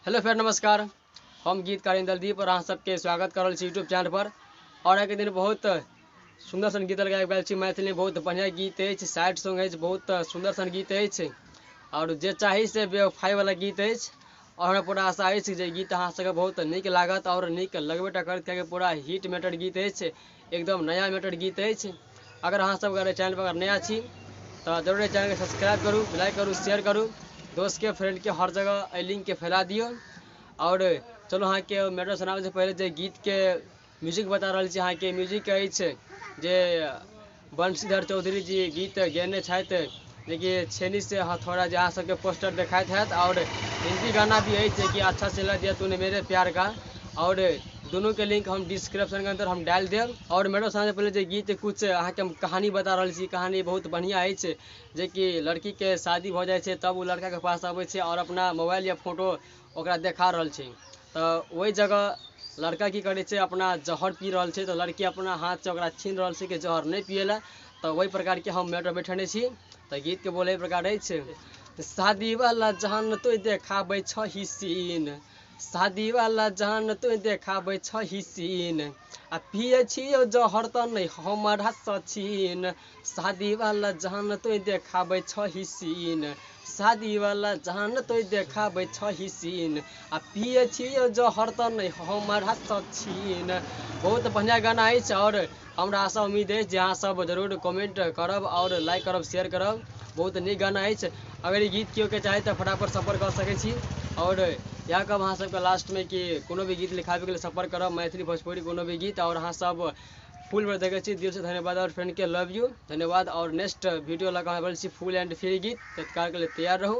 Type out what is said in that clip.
Hello friend, नमस्कार। हम गीतकार दलदीप और अहाँ सबके स्वागत कर यूट्यूब चैनल पर। और एक दिन बहुत सुंदर सन गीत गायल छी मैथिली, बहुत बढ़िया गीत है, सैड सॉन्ग है, बहुत सुंदर सन गीत है और जे चाही से बेवफाई वाला गीत है। और हमरा पूरा आशा है जे गीत अहाँ सबके बहुत नीक लागत और नीक लगबे करत, कियाकि पूरा हिट मैटर गीत है, एकदम नया मैटर गीत है। अगर अहाँ सब चैनल पर अगर नया छी तो जरूर चैनल के सब्सक्राइब करूँ, लाइक करूँ, शेयर करूँ, दोस्त के फ्रेंड के हर जगह लिंक के फैला दियो। और चलो अहाँ के मैटर सुनाबे से पहले जे गीत के म्यूजिक बता रहा छी। अहाँ के म्यूजिक जे बंशीधर चौधरी जी गीत गेने छथि, जेकि छेनी से हथौड़ा जे अहाँ सबके पोस्टर देखाइत हैत। और हिंदी गाना भी है कि अच्छा सिला दिया तूने मेरे प्यार का। और दोनों के लिंक हम डिस्क्रिप्शन के अंदर हम डाल देव। और मैटर सुनाने से पहले जे गीत कुछ अहाँ के कहानी बता रहा छी। कहानी बहुत बढ़िया है, जे कि लड़की के शादी हो जाए तब वो लड़का के पास आवे छे और अपना मोबाइल या फोटो ओकरा देखा रहल छे। तो वही जगह लड़का की करे छे, अपना जहर पी रहल छे। तो लड़की अपना हाथ से ओकरा छीन रहल छे कि जहर नहीं पिएला। तो वही प्रकार के हम मैटर बैठने छी। तो गीत के बोले प्रकार है, शादी वाला जहान तो देखाबै छही सीन, शादी वाला जहान तो देखाबै छही सीन, आ पिए छियो जहर त नहीं हमरा सचिन। शादी वाला जहान तो देखाबै छही सीन, शादी वाला जहान तो देखाबै छही सीन, आ पिए छियो जहर त नहीं हमरा सचिन। बहुत बढ़िया गाना है और हमरा आशा उम्मीद है जे अहाँ सब जरूर कमेंट करब और लाइक करब, शेयर करब। बहुत नीक गाना है। अगर ये गीत केओ के चाहे तो फटाफट संपर्क कर सके छी। और यहाँ कब अहाँ सबके लास्ट में कि कोनो भी गीत लिखाबे के लिए संपर्क करब, मैथिली भोजपुरी कोनो भी गीत। और अहाँ सब फुल पर देखे छी, दिल से धन्यवाद। और फ्रेंड के लव यू, धन्यवाद। और नेक्स्ट वीडियो लगा फुल एंड फ्री गीत, तत्काल के लिए तैयार रहूँ।